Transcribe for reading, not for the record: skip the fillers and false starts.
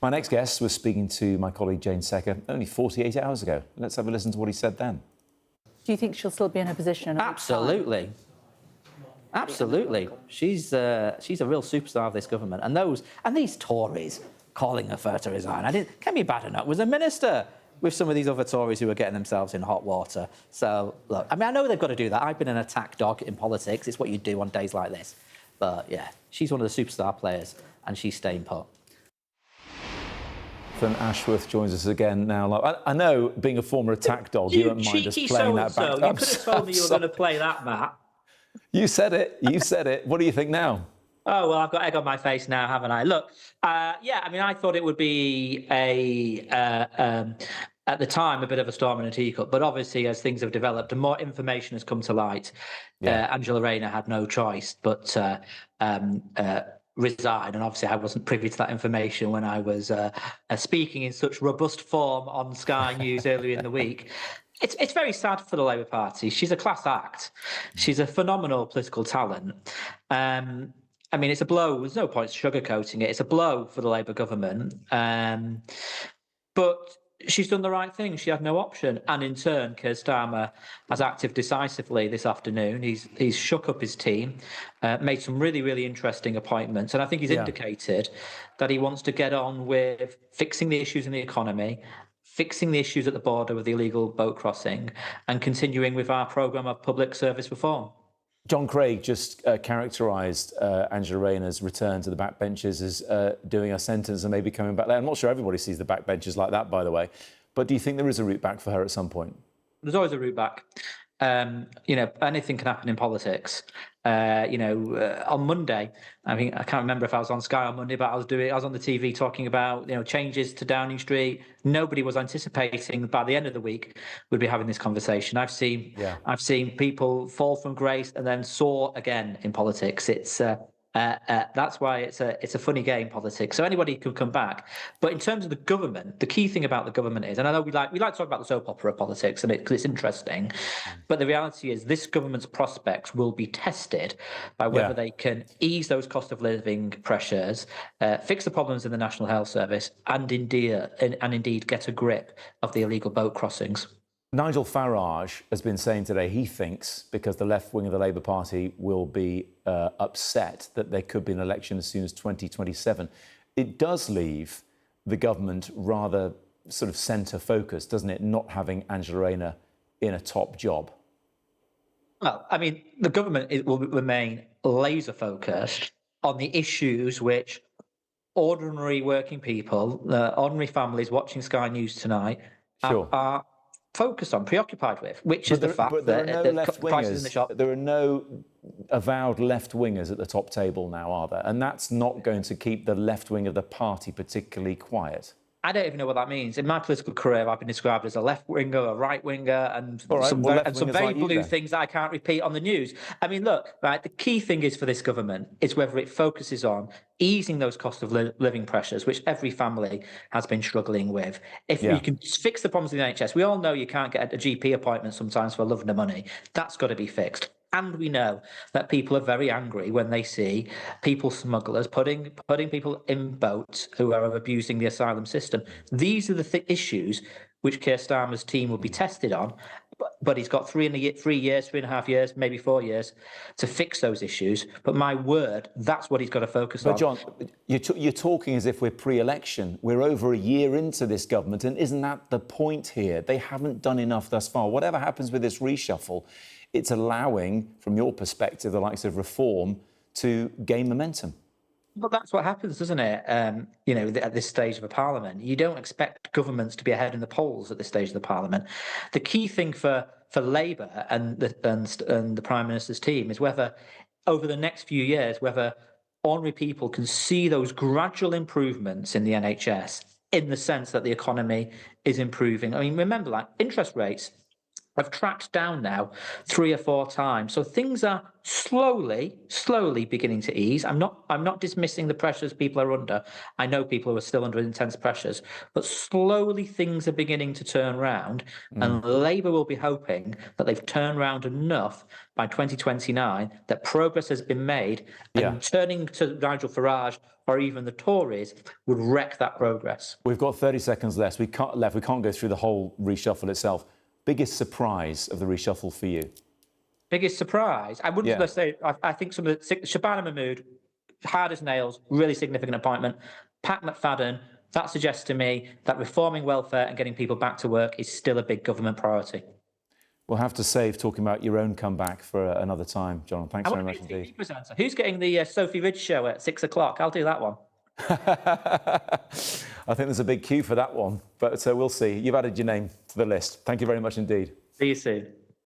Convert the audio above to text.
My next guest was speaking to my colleague Jane Secker only 48 hours ago. Let's have a listen to what he said then. Do you think she'll still be in her position? Absolutely. Absolutely. She's a real superstar of this government. And these Tories calling her for her to resign. Can be bad enough. Was a minister with some of these other Tories who are getting themselves in hot water. So, look, I know they've got to do that. I've been an attack dog in politics. It's what you do on days like this. But, yeah, she's one of the superstar players, and she's staying put. Jonathan Ashworth joins us again now. I know, being a former attack dog, you don't mind us playing that back. You could have told me you were going to play that, Matt. You said it. You said it. What do you think now? Oh, well, I've got egg on my face now, haven't I? Look, I thought it would be at the time, a bit of a storm in a teacup. But obviously, as things have developed and more information has come to light, Angela Rayner had no choice but resign. And obviously, I wasn't privy to that information when I was speaking in such robust form on Sky News earlier in the week. It's very sad for the Labour Party. She's a class act. She's a phenomenal political talent. It's a blow. There's no point sugarcoating it. It's a blow for the Labour government. But she's done the right thing. She had no option. And in turn, Keir Starmer has acted decisively this afternoon. He's shook up his team, made some really, really interesting appointments. And I think he's indicated that he wants to get on with fixing the issues in the economy, fixing the issues at the border with the illegal boat crossing, and continuing with our programme of public service reform. John Craig just characterised Angela Rayner's return to the backbenches as doing a sentence and maybe coming back there. I'm not sure everybody sees the backbenches like that, by the way. But do you think there is a route back for her at some point? There's always a route back. Anything can happen in politics. On Monday, I can't remember if I was on Sky on Monday, but I was on the TV talking about, changes to Downing Street. Nobody was anticipating by the end of the week we'd be having this conversation. I've seen people fall from grace and then soar again in politics. That's why it's a funny game, politics. So anybody could come back. But in terms of the government, the key thing about the government is, and I know we like to talk about the soap opera of politics, and because it's interesting, but the reality is this government's prospects will be tested by whether they can ease those cost of living pressures, fix the problems in the National Health Service, and indeed get a grip of the illegal boat crossings. Nigel Farage has been saying today he thinks, because the left wing of the Labour Party will be upset, that there could be an election as soon as 2027. It does leave the government rather sort of centre-focused, doesn't it, not having Angela Rayner in a top job? Well, the government will remain laser-focused on the issues which ordinary working people, ordinary families watching Sky News tonight are focused on, preoccupied with, which is the fact that the prices in the shop. There are no avowed left-wingers at the top table now, are there? And that's not going to keep the left wing of the party particularly quiet. I don't even know what that means. In my political career, I've been described as a left-winger, a right-winger, and some very blue things that I can't repeat on the news. The key thing is for this government is whether it focuses on easing those cost of living pressures, which every family has been struggling with. If you can fix the problems in the NHS, we all know you can't get a GP appointment sometimes for love nor money. That's got to be fixed. And we know that people are very angry when they see people smugglers putting people in boats who are abusing the asylum system. These are the issues which Keir Starmer's team will be tested on. But he's got 3.5 years, maybe 4 years to fix those issues. But my word, that's what he's got to focus on. But John, you're talking as if we're pre-election. We're over a year into this government. And isn't that the point here? They haven't done enough thus far. Whatever happens with this reshuffle, it's allowing, from your perspective, the likes of reform to gain momentum. Well, that's what happens, doesn't it? At this stage of a parliament, you don't expect governments to be ahead in the polls at this stage of the parliament. The key thing for Labour and the Prime Minister's team is whether, over the next few years, whether ordinary people can see those gradual improvements in the NHS in the sense that the economy is improving. Remember, interest rates I've tracked down now 3 or 4 times. So things are slowly beginning to ease. I'm not dismissing the pressures people are under. I know people who are still under intense pressures, but slowly things are beginning to turn round. And Labour will be hoping that they've turned round enough by 2029 that progress has been made, and turning to Nigel Farage or even the Tories would wreck that progress. We've got 30 seconds left. We can't go through the whole reshuffle itself. Biggest surprise of the reshuffle for you? Biggest surprise? I wouldn't say. I think some of the Shabana Mahmood, hard as nails, really significant appointment. Pat McFadden. That suggests to me that reforming welfare and getting people back to work is still a big government priority. We'll have to save talking about your own comeback for another time, John. Thanks very much indeed. Presenter. Who's getting the Sophie Ridge show at 6 o'clock? I'll do that one. I think there's a big queue for that one, but we'll see. You've added your name to the list. Thank you very much indeed. See you soon.